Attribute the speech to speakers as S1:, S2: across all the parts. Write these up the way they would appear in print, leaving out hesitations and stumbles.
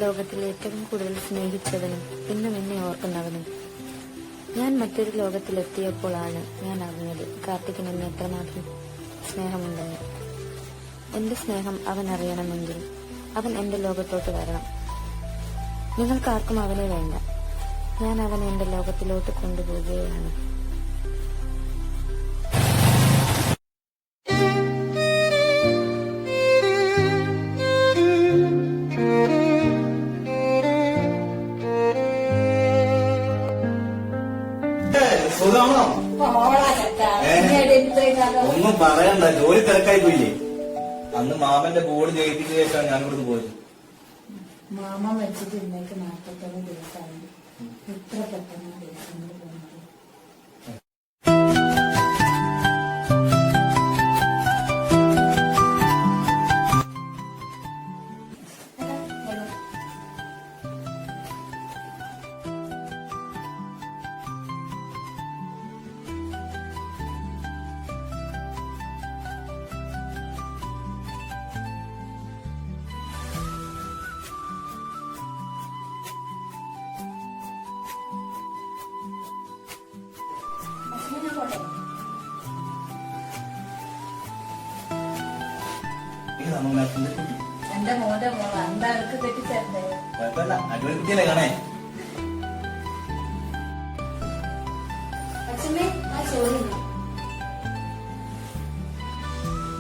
S1: ലോകത്തിൽ ഏറ്റവും കൂടുതൽ സ്നേഹിച്ചവനും ഇന്നും എന്നെ ഓർക്കുന്നവനും. ഞാൻ മറ്റൊരു ലോകത്തിലെത്തിയപ്പോഴാണ് ഞാൻ അറിഞ്ഞത് കാർത്തികിന് എന്നെ എത്രമാത്രം സ്നേഹമുണ്ടെന്ന്. എന്റെ സ്നേഹം അവൻ അറിയണമെങ്കിൽ അവൻ എന്റെ ലോകത്തോട്ട് വരണം. നിങ്ങൾക്കാർക്കും അവനെ വേണ്ട. ഞാൻ അവനെ എന്റെ ലോകത്തിലോട്ട് കൊണ്ടുപോവുകയാണ്.
S2: ഒന്നും പറയണ്ട, ജോലി തിരക്കായി പോയില്ലേ. അന്ന് മാമന്റെ ബോർഡ് ജയിപ്പിച്ച ശേഷമാണ് ഞാൻ ഇവിടുന്ന് പോയത്.
S3: മാമ വെച്ചിട്ട് ഇന്നേക്ക് 41 ദിവസമായി. എത്ര പെട്ടെന്ന് ദിവസങ്ങൾ പോകുന്നത്. എന്റെ മോന്റെ മോള എന്താ അവർക്ക് കെട്ടിച്ചേർത്തേ?
S2: അടിപൊളിക്കുട്ടിയല്ലേ കാണേ.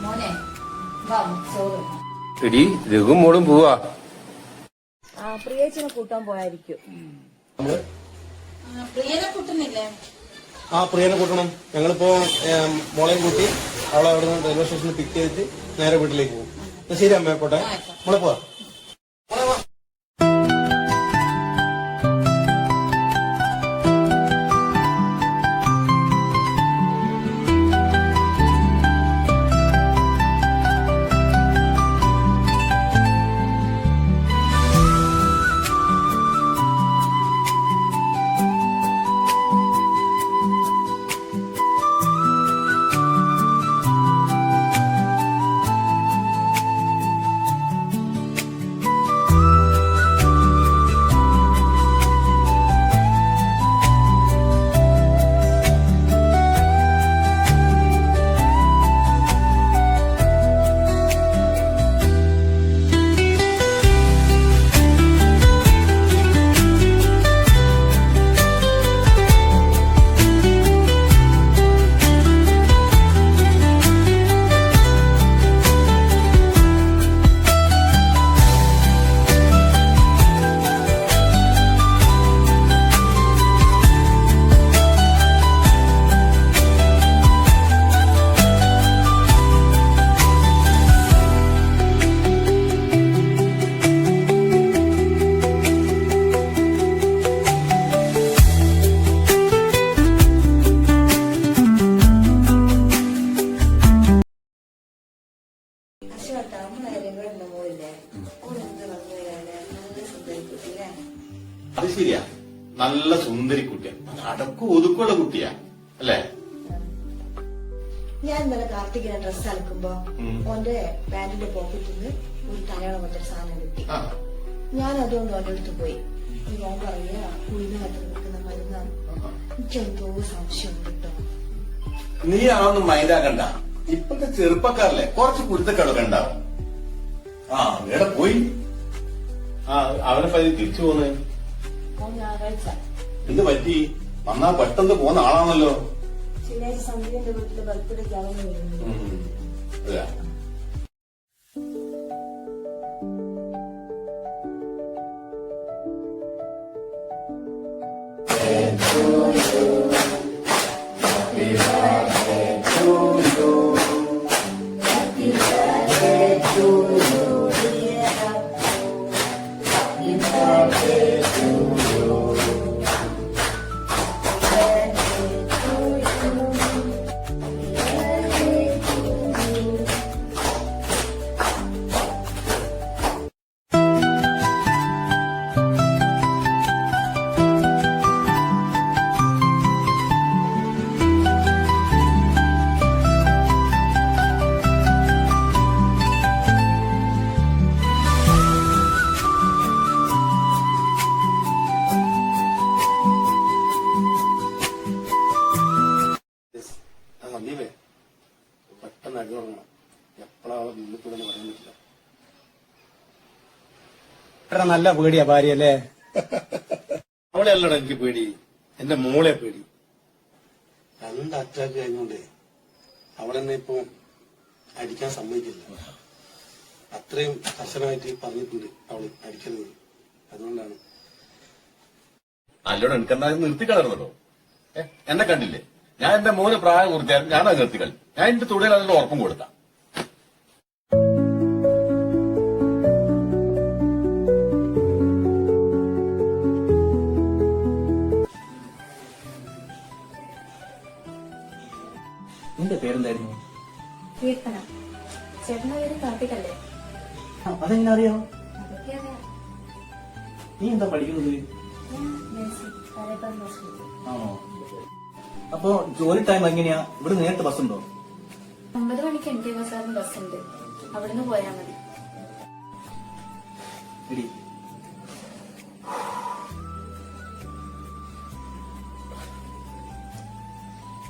S3: മോനെ വാ ചോറ്.
S4: എടി രഘുവും മോളും പോവാ.
S3: പ്രിയേച്ചിനെ കൂട്ടാൻ പോയായിരിക്കും. പ്രിയനെ കൂട്ടുന്നില്ലേ?
S5: പ്രിയനെ കൂട്ടണം. ഞങ്ങളിപ്പോ മോളെയും കൂട്ടി അവളെ അവിടെ നിന്ന് റെയിൽവേ സ്റ്റേഷനിൽ പിക്ക് ചെയ്തിട്ട് നേരെ വീട്ടിലേക്ക് പോകും. ശരി അമ്മ, പോട്ടെ. മോളെ പോവാ.
S4: അത് ശരിയാ, നല്ല സുന്ദരി കുട്ടിയാ, അടക്കം ഒതുക്കുള്ള കുട്ടിയാ അല്ലേ?
S3: ഞാൻ ഇന്നലെ കാർത്തികിനെ ഡ്രസ് അലക്കുമ്പോ ഓന്റെ പാന്റിന്റെ പോക്കറ്റിൽ നിന്ന് ഒരു തലയോളം മറ്റൊരു സാധനം കിട്ടി. ഞാൻ അതുകൊണ്ട് ഓന്റെ അടുത്ത് പോയി. ഓൻ പറയാ കുളിനകത്ത് നിൽക്കുന്ന മരുന്നാണ്. എനിക്കെന്തോ സംശയം കിട്ടോ.
S4: നീ അതൊന്നും മൈൻഡാക്കണ്ട. ഇപ്പത്തെ ചെറുപ്പക്കാരല്ലേ, കുറച്ച് കുരുത്തക്കളൊക്കെ ഉണ്ടാവും. എവിടെ പോയി? അവനെ പതി തിരിച്ചു പോന്നേ.
S3: ഞായറാഴ്ച
S4: എന്ത് പറ്റി? വന്നാ പെട്ടെന്ന് പോകുന്ന ആളാണല്ലോ.
S3: ശനിയാഴ്ച സന്ധ്യന്റെ വീട്ടില് ബർത്ത്ഡേക്ക് അവന് വരുന്നു.
S5: എത്ര നല്ല പേടിയാ ഭാര്യ അല്ലേ?
S4: അവളെ അല്ലടാ എനിക്ക് പേടി, എന്റെ മോളെ പേടി.
S5: 2 അറ്റാക്ക് കഴിഞ്ഞോണ്ട് അവളെന്നെ ഇപ്പൊ അടിക്കാൻ സമ്മതിക്കില്ല. അത്രയും കർശനമായിട്ട് പറഞ്ഞിട്ടുണ്ട് അവള് അടിക്കരുത്. അതുകൊണ്ടാണ്.
S4: അല്ലോടെ എനിക്കെന്തായാലും നിർത്തിക്കളർന്നല്ലോ. എന്നെ കണ്ടില്ലേ, ഞാൻ എന്റെ മോന് പ്രായം കുറിച്ചായിരുന്നു, ഞാനത് നിർത്തിക്കളി. ഞാൻ എന്റെ തുടയിൽ അതിന്റെ ഉറപ്പും കൊടുത്താ.
S2: നിന്റെ പേരെന്തായിരുന്നു?
S1: കീർത്തന. ചേട്ടന്റെ പേര് കാർത്തികല്ലേ?
S2: അതെങ്ങനെ അറിയാം?
S1: അതൊക്കെ അറിയാം.
S2: നീ എന്താ പഠിക്കുന്നത്?
S1: ഞാൻ നഴ്സിംഗ് പാലക്കാട് ഹോസ്പിറ്റൽ.
S2: ആണോ? അപ്പൊ ജോലി ടൈം എങ്ങനെയാ? ഇവിടെ നേരത്തെ ബസ് ഉണ്ടോ?
S1: 9 മണിക്ക് NT ബസാറിന് ബസ്സുണ്ട്, അവിടുന്ന് പോയാൽ മതി.
S2: എടി,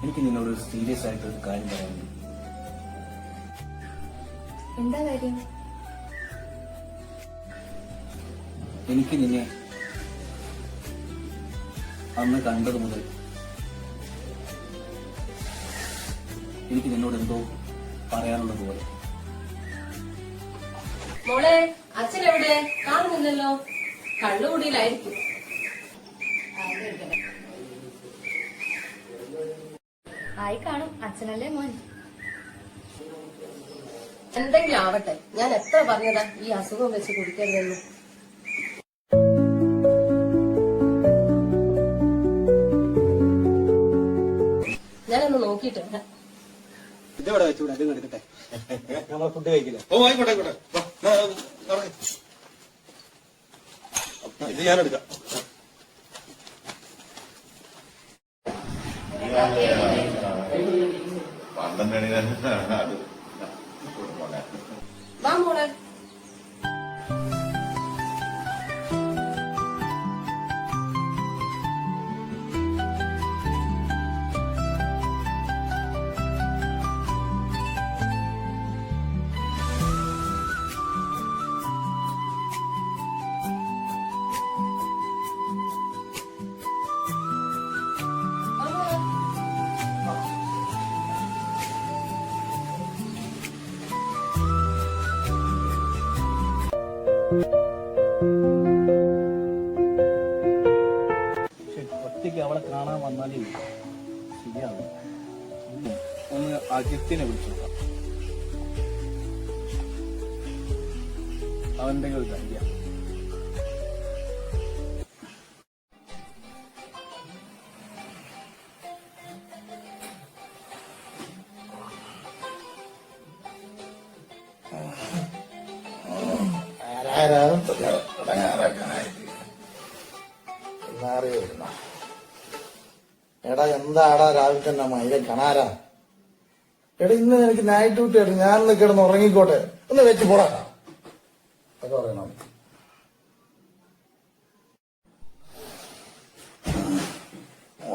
S2: എനിക്ക് നിന്നോട് സീരിയസ് ആയിട്ട് ഒരു കാര്യം പറയാനുണ്ട്.
S1: എന്താ കാര്യം?
S2: എനിക്ക് നിന്നെ അന്ന് കണ്ടത് മുതൽ എനിക്ക് നിന്നോട് എന്തോ പറയാനുള്ളത് പോലെ.
S6: മോളെ, അച്ഛൻ എവിടെ? കാണുന്നില്ലല്ലോ. കള്ളുകുടിയിലായിരിക്കും.
S1: ആയി കാണും. അച്ഛനല്ലേ മോൻ?
S6: എന്തെങ്കിലും ആവട്ടെ, ഞാൻ എത്ര പറഞ്ഞതാ ഈ അസുഖം വെച്ച് കുടിക്കരുതെന്ന്. ഞാനൊന്ന് നോക്കിയിട്ട് വരാം.
S5: ഇതെവിടെ വെച്ചൂടെ? അത് എടുക്കട്ടെ. നമ്മളെ ഫുഡ് കഴിക്കില്ല.
S4: ഓ ആയിക്കോട്ടെ ആയിക്കോട്ടെ. ഇത് ഞാനെടുക്കാം.
S6: വാ മോളെ.
S2: ഒറ്റയ്ക്ക് അവളെ കാണാൻ വന്നാലേ ശരിയാവും. ഒന്ന് അജിത്തിനെ വിളിച്ചു നോക്കാം. അവന്റെ ഒരു ധൈര്യം.
S7: എടാ എന്താടാ രാവിലെ തന്നെ മയിലെ കാണാരാ? എടാ ഇന്ന് എനിക്ക് നൈറ്റ് ഡ്യൂട്ടി ആയിട്ട് ഞാനൊന്ന് കിടന്ന് ഉറങ്ങിക്കോട്ടെ, ഒന്ന് വെച്ച് പോടാ. അത് പറയണം.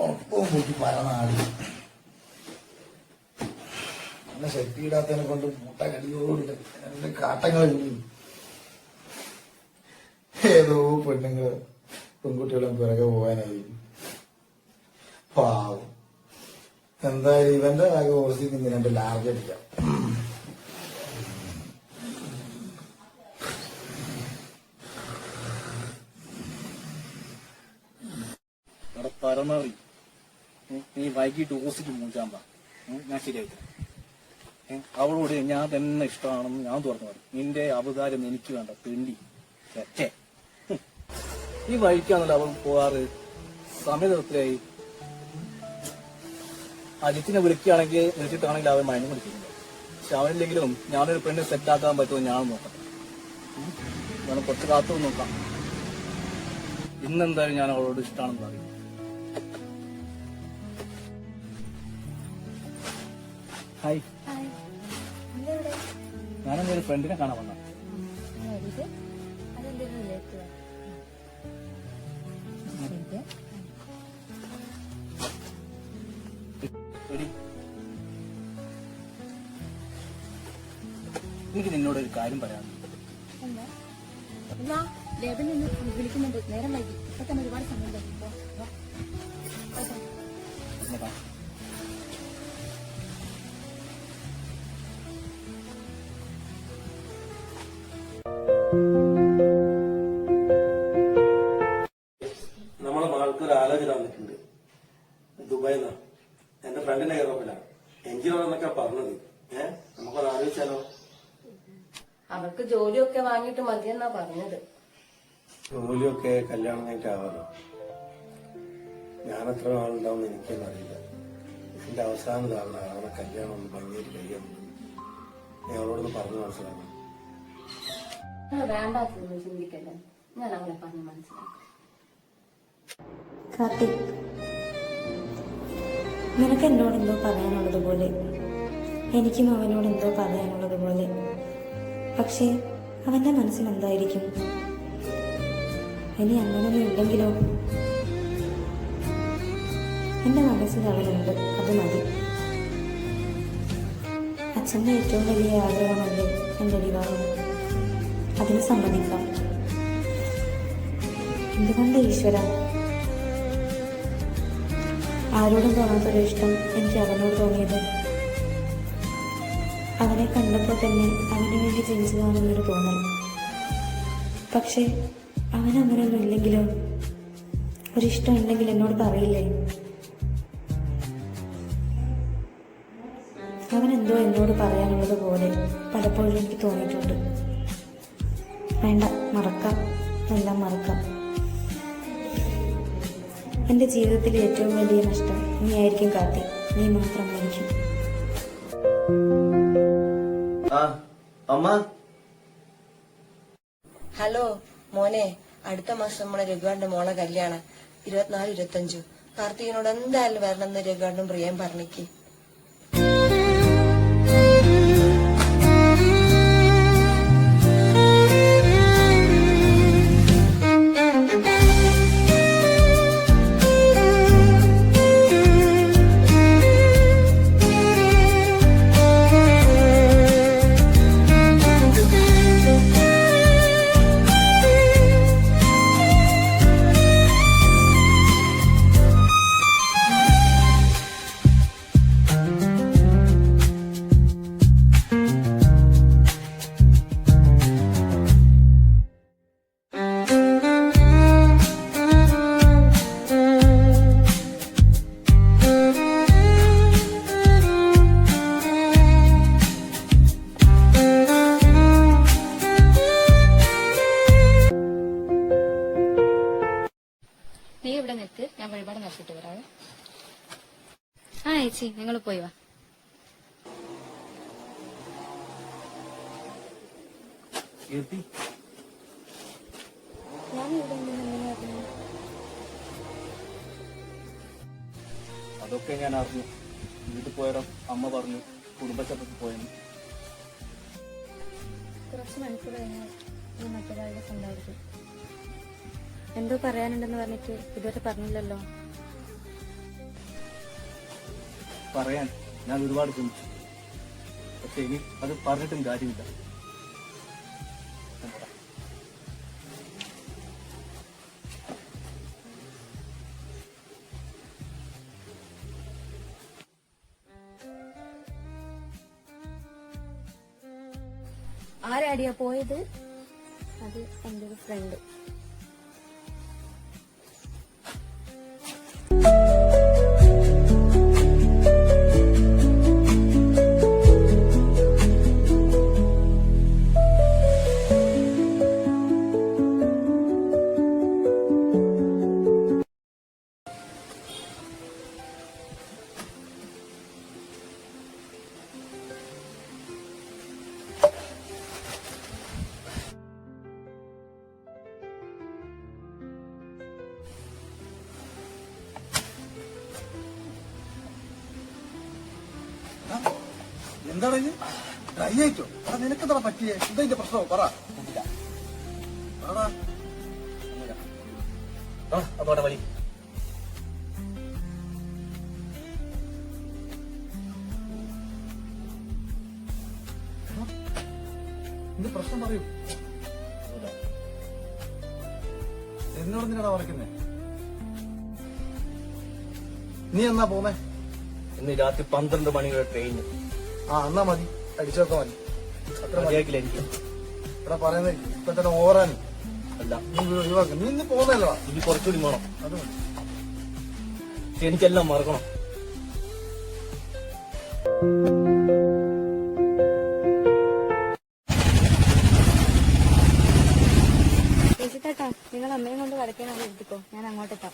S7: ഉറപ്പും കൂട്ടി പരനാടി എന്നെ ശക്തിയിടാത്തതിനെ കൊണ്ട് മുട്ട കടിയോടില്ല. എന്റെ കാട്ടങ്ങൾ ഏതോ പെണ്ണുങ്ങള് പെൺകുട്ടികളും പിറകെ പോകാനായി. പാവം. എന്തായാലും ഇവന്റെ ആകെ ഓർത്തി നിന്ന് 2 ലാർജ് അടിക്കാം.
S2: പരമാവധി നീ വൈകിട്ട് ഓസിറ്റ് മൂച്ചാൻ പാ. ഞാൻ ശരിയായിട്ട് അവളോട് ഞാൻ തന്നെ ഇഷ്ടമാണെന്ന് ഞാൻ തുറന്നു പറയും. നിന്റെ അവതാരം എനിക്ക് വേണ്ട തെണ്ടി. ഈ വഴിക്കാണല്ലോ അവൾ പോകാറ്. സമയത്തിലായി അജിത്തിനെ വിളിക്കുകയാണെങ്കിൽ വിളിച്ചിട്ടാണെങ്കിൽ അവൻ മയങ്ങി വിളിക്കുന്നുണ്ട്. പക്ഷെ അവനില്ലെങ്കിലും ഞാനൊരു പെണ്ണ് സെറ്റാക്കാൻ പറ്റുമോ ഞാൻ നോക്കാം. വേണം കുറച്ച് കാത്തു നോക്കാം. ഇന്നെന്തായാലും ഞാൻ അവളോട് ഇഷ്ടമാണെന്ന് പറയും. ഹായ്, ഞാനെന്റെ ഒരു ഫ്രണ്ടിനെ കാണാൻ വന്ന. എനിക്ക് നിന്നോട് ഒരു കാര്യം പറയാനുണ്ട്.
S1: എന്നാ ലേബിൽ നിന്ന് വിളിക്കുന്നുണ്ട്. നേരം വൈകി. ഇപ്പൊ തന്നെ ഒരുപാട് സമയം കഴിഞ്ഞു.
S5: നമ്മളെ മകൾക്ക് ഒരു ആലോചന വന്നിട്ടുണ്ട്. ദുബായിന്നാ, എന്റെ ഫ്രണ്ടിന്റെ കയറപ്പിലാണ്. എഞ്ചിനീയർ എന്നൊക്കെ പറഞ്ഞത്. നമുക്കത് ആലോചിച്ചാലോ?
S6: അവൾക്ക് ജോലിയൊക്കെ വാങ്ങിയിട്ട് മതിയെന്നാ പറഞ്ഞത്.
S5: ജോലിയൊക്കെ കല്യാണം കഴിഞ്ഞിട്ടാവാലോ. ഞാനെത്ര ആളുണ്ടാവും എനിക്കൊന്നും അറിയില്ല. എന്റെ അവസാന ധാരണ അവളെ കല്യാണം ഒന്ന് ഭംഗിയായിട്ട് കഴിയാൻ ഞാൻ അവളോടൊന്ന് പറഞ്ഞു മനസ്സിലാക്കണം.
S6: വേണ്ടാത്തതൊന്നും ചിന്തിക്കല്ലേ, ഞാൻ അവളെ പറഞ്ഞ് മനസ്സിലാക്കാം.
S1: കാർത്തിക്, നിനക്ക് എന്നോട് എന്തോ പറയാനുള്ളതുപോലെ എനിക്കും അവനോട് എന്തോ പറയാനുള്ളതുപോലെ. പക്ഷേ അവന്റെ മനസ്സിൽ എന്തായിരിക്കും? ഇനി അങ്ങനൊന്നും ഇല്ലെങ്കിലോ? എന്റെ മനസ്സിൽ അവനുണ്ട്, അത് മതി. അച്ഛന്റെ ഏറ്റവും വലിയ ആഗ്രഹമല്ലേ എന്റെ വിവാഹം. അതിന് സമ്മതിക്കാം. എന്തുകൊണ്ട് ഈശ്വര ആരോടും തോന്നാത്തൊരു ഇഷ്ടം എനിക്ക് അവനോട് തോന്നിയത്? അവനെ കണ്ടപ്പോൾ തന്നെ അവന് വേണ്ടി ജനിച്ചതാണെന്നൊരു തോന്നൽ. പക്ഷേ അവനങ്ങനെയൊന്നും ഇല്ലെങ്കിലോ? ഒരിഷ്ടം ഉണ്ടെങ്കിൽ എന്നോട് പറയില്ലേ? അവനെന്തോ എന്നോട് പറയാനുള്ളത് പോലെ പലപ്പോഴും എനിക്ക് തോന്നിയിട്ടുണ്ട്. വേണ്ട, മറക്കാം, എല്ലാം മറക്കാം. എന്റെ ജീവിതത്തിലെ ഏറ്റവും വലിയ നഷ്ടം നീ ആയിരിക്കും കാർത്തി. നീ മാത്രമായിരിക്കും.
S5: അമ്മ,
S3: ഹലോ മോനെ, അടുത്ത മാസം നമ്മളെ രഘുവാന്റെ മോളെ കല്യാണം 24-25. കാർത്തികിനോട് എന്തായാലും വരണമെന്ന് രഘുവാണ്ടും പ്രിയം പറഞ്ഞിക്ക്.
S1: നീ ഇവിടെ നിൽക്ക്, ഞാൻ വഴിപാട് നടത്തിട്ട് വരാവേ. ആ ചേച്ചി, നിങ്ങൾ പോയി വാ. ഞാൻ ഇവിടെ
S2: അതൊക്കെ ഞാൻ അറിഞ്ഞു. വീട്ടിൽ പോയാലോ അമ്മ പറഞ്ഞു കുടുംബശ്രീക്ക് പോയെന്ന്.
S1: കുറച്ച് മണിക്കൂർ കഴിഞ്ഞാൽ നീ മറ്റൊരാളുടെ സ്വന്തമായിരിക്കും. എന്തോ പറയാനുണ്ടെന്ന് പറഞ്ഞിട്ട് ഇതുവരെ പറഞ്ഞില്ലല്ലോ.
S2: പറയാൻ ഞാൻ ഒരുപാട് ശ്രമിച്ചു, പക്ഷെ ഇനി അത് പറഞ്ഞിട്ടും കാര്യമില്ല.
S1: ആരാടിയാ പോയത്? അത് എൻ്റെ ഒരു ഫ്രണ്ട്.
S7: എന്താണ് ഡ്രൈ ആയിട്ടോ? നിനക്കെന്താ പറ്റിയേ? എന്താ പ്രശ്നം പറ.
S2: അതോടെ വഴി
S7: പ്രശ്നം പറയൂ. എന്നോട് എന്തിനാടാ പറയുന്നേ? നീ എന്നാ പോന്നേ?
S2: ഇന്ന് രാത്രി 12 മണിയുടെ ട്രെയിന്.
S7: എന്നാ മതി, അടിച്ചൊക്കെ മതി. അത്ര
S2: മതിയാക്കില്ല എനിക്ക്.
S7: ഇവിടെ പറയുന്നേ ഇപ്പൊ തന്നെ ഓവറാണ്.
S2: അല്ല,
S7: നീ ഒഴിവാക്ക. നീ ഇന്ന് പോന്നല്ലോ.
S2: ഇനി കുറച്ചുകൂടി വേണം.
S7: അത് മതി.
S2: പക്ഷെ എനിക്കെല്ലാം മറക്കണം.
S1: ചേച്ചിട്ടാ, നിങ്ങൾ അമ്മയും കൊണ്ട് വടക്കേനാണ് എടുത്തിക്കോ, ഞാൻ അങ്ങോട്ടെത്താം.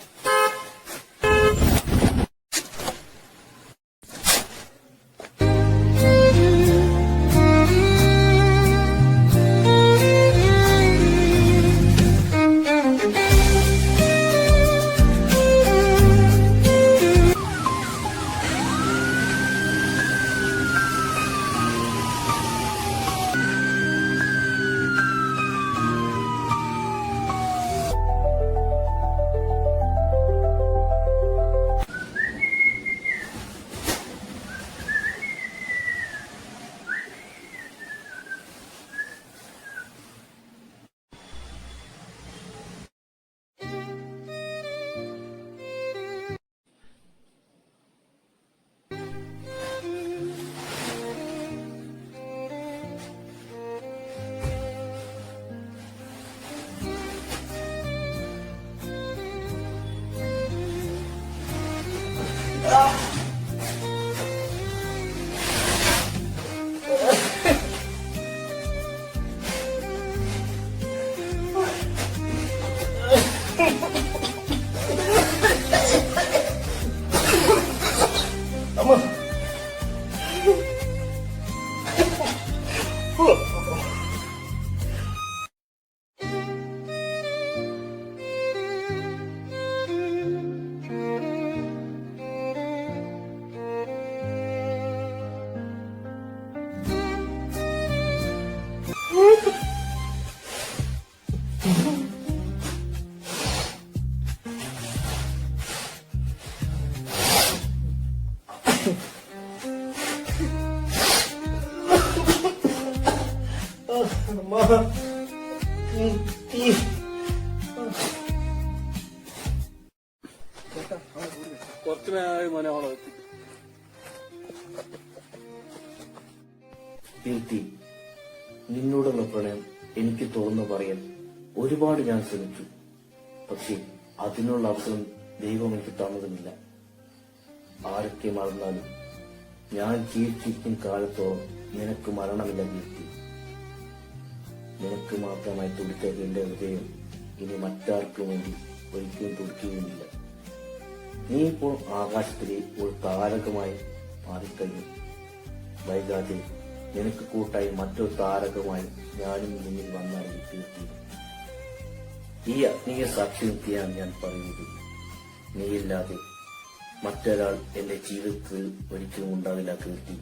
S2: കുറച്ചു നേരമായി മോനെ അവളെ എത്തി.
S8: കീർത്തി, നിന്നോടുള്ള പ്രണയം എനിക്ക് തുറന്നു പറയാൻ ഒരുപാട് ഞാൻ ശ്രമിച്ചു. പക്ഷേ അതിനുള്ള അവസരം ദൈവം എനിക്ക് തന്നതുമില്ല. ആരൊക്കെ മറന്നാലും ഞാൻ ജീവിച്ചിരിക്കും കാലത്തോളം നിനക്ക് മരണമില്ല കീർത്തി. നിനക്ക് മാത്രമായി തുടിച്ച എന്റെ ഹൃദയം ഇനി മറ്റാർക്കും വേണ്ടി ഒരിക്കലും തുടിക്കുകയുമില്ല. നീ ഇപ്പോൾ ആകാശത്തിലെ ഒരു താരകമായി മാറിക്കഴിഞ്ഞു. വൈകാതെ നിനക്ക് കൂട്ടായി മറ്റൊരു താരകമായി ഞാനും മുന്നിൽ വന്നായി കീർത്തി. ഈ ആത്മീയ സാക്ഷി നിർത്തിയാണ് ഞാൻ പറയുന്നത്. നീയില്ലാതെ മറ്റൊരാൾ എന്റെ ജീവിതത്തിൽ ഒരിക്കലും ഉണ്ടാവില്ല കീർത്തി.